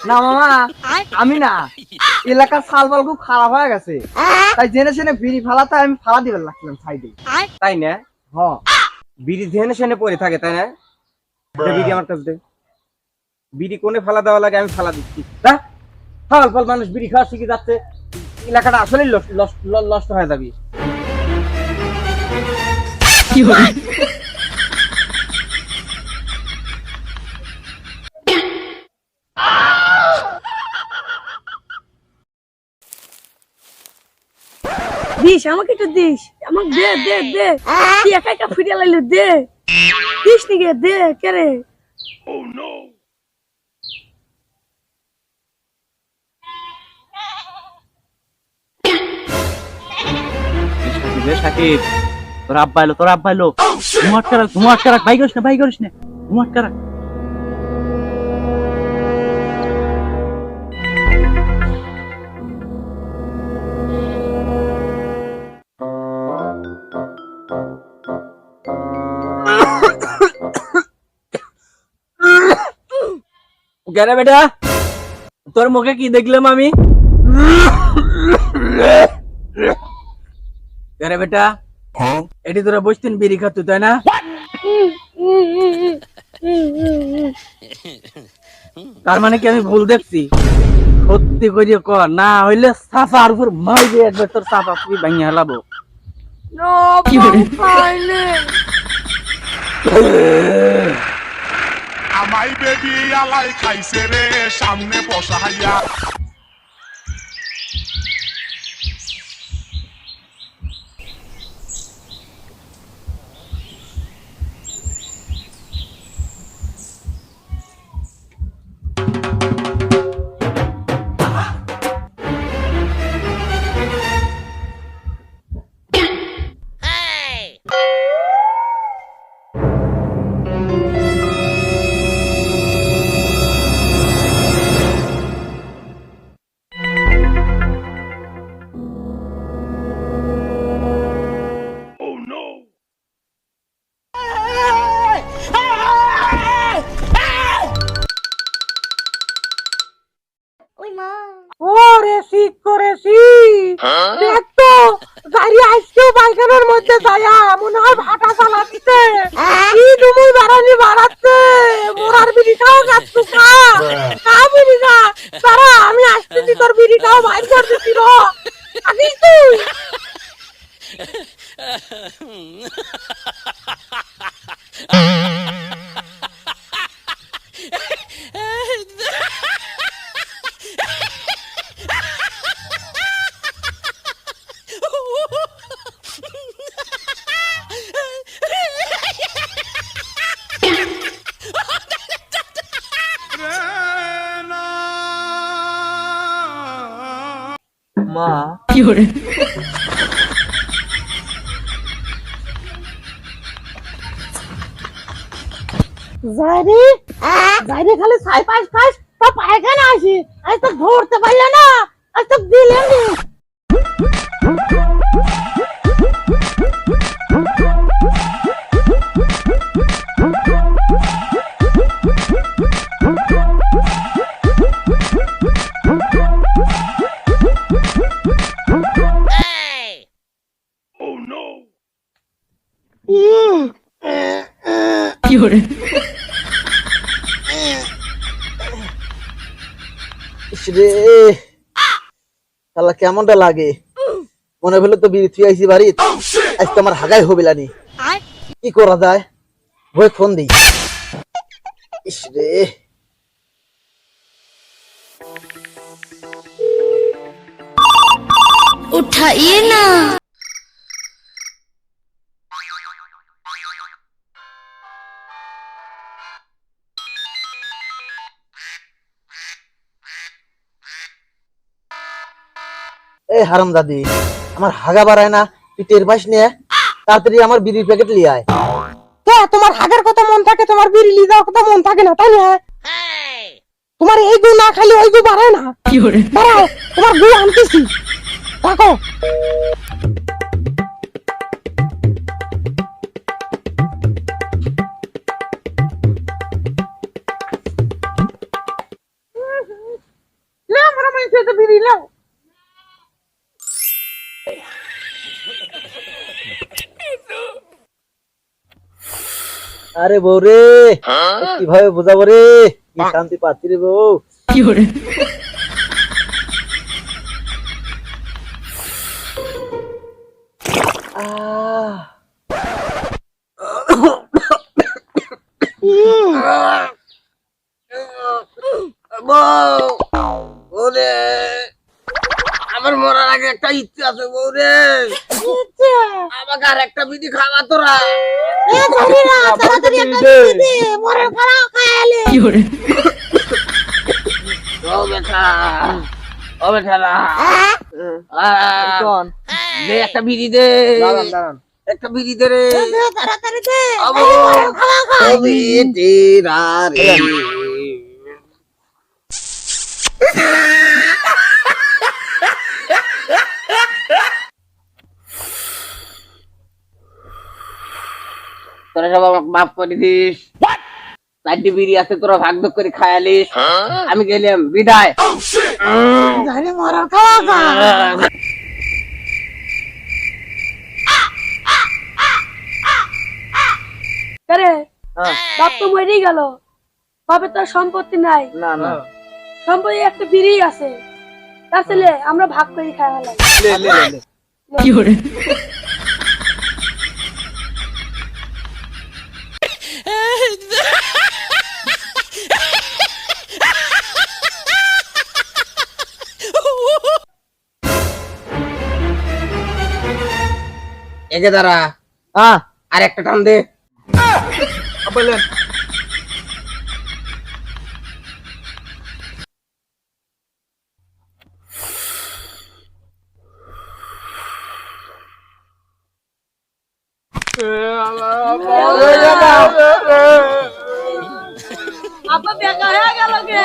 না মামা, আমি না, এলাকার সালবাল খুব খারাপ হয়ে গেছে, তাই জেনে শুনে বিড়ি ফালাতে আমি ফালা দিবার লাগছিলাম সাইডে। তাই না? হ, বিড়ি জেনে শুনে পড়ে থাকে, তাই না? দে বিড়ি আমার কাছে দে। বিড়ি কোনে ফালা দেওয়া লাগে আমি ফালা দিচ্ছি। ফল ফল মানুষ বিড়ি খাওয়া শিখে যাচ্ছে, এলাকাটা আসলে নষ্ট হয়ে যাবে। কি হলো? দিস আমাকে একটু দিস, আমাকে দে দে দে, তুই একা একা ফিরে লাইলি, দে দিস নিকে, দে কে রে? সাকিব, তোর আব্বা এলো, তোর আব্বা এলো। ঘুম আটকা রাখ, ভাই করিস না, ঘুম আটকা রাখ। কেন বেটা, তোর মুখে কি দেখলাম আমি? কেন বেটা, এটি তোরা বসতেন বিড়ি খাতো, তাই না? তার মানে কি আমি ভুল দেখছি? সত্যি করে ক, না হইলে সাফার উপর মাইবে একবার তোর সাফা তুই ভাঙিয়ে হেলাবো। কি হলো? আমাই বেবি আলাই খাইছে রে সামনে বসাইয়া। ওরে শীত করেছি, দেখ তো গাড়ি আজকেও বাইকানের মধ্যে যায়া মনে হয় ভাটা চালাচ্ছে, কি তুমি বাড়ানি বাড়াচ্ছে, মোরার বিড়িটাও যাচ্ছু, খা বিড়ি খা, তারা আমি আসতেছি, তোর বিড়িটাও বাইর করে দিচ্ছি, আসিস তুই। মা কি হলো? যাইরে যাইরে খালি ছাই পাইস খাইস, তা পায়খানা আসি, আজ তো ধরতে পারলে না, আজ তো দিলেন নি। কি হলো? রে শালা কেমনটা লাগে, মনে হলো তো বিড়ি থুই আইছি বাড়ি, আজ তো আমার হাগাই হবিলানি, কি করা যায়? ভয় ফোন দিই। ইস রে, उठाइए ना। এ হারাম দাদি, আমার হাগা বাড়ায় না, তুই টের পাইস নে, তাড়াতাড়ি আমার বিড়ির প্যাকেট লিয়ে আয়। তোমার হাগের কথা মন থাকে, তোমার বিড়ি লি যাওয়ার কথা মন থাকে না, তাই না? তোমার এই গু না খালি ওই গু বাড়ায় না, কি হলো? বাড়াও, তোমার গু আনতেছি, থাকো। আরে বউ রে, কিভাবে বোঝাবো রে, কি শান্তি পাচ্ছি রে বউ। আহ, ওরে আমার মরার আগে একটা ইচ্ছে আছে বউ রে, আমাকে আর একটা বিধি খাওয়া তোরা। ও বেটা, ও বেটারা, দে একটা বিড়ি দে, একটা বিড়ি দে রে। আবো, ও বিড়ি রা রে। তোরা সব আমাকে মাফ করে দিস। চারটি বিড়ি আছে, তোরা ভাগ ভাগ করে খায়ালিস। আমি গেলাম, বিদায়। আরে বাপ তো মরেই গেল, বাপের তো আর সম্পত্তি নাই, না না, সম্পত্তি একটা বিড়ি আছে, তার ছেলে আমরা ভাগ করে খাই হলাম। লে লে লে লে। একে দাঁড়া, হ্যাঁ, আর একটা টান দে। বললেন আব্বা বেকা হয়ে গেল গে।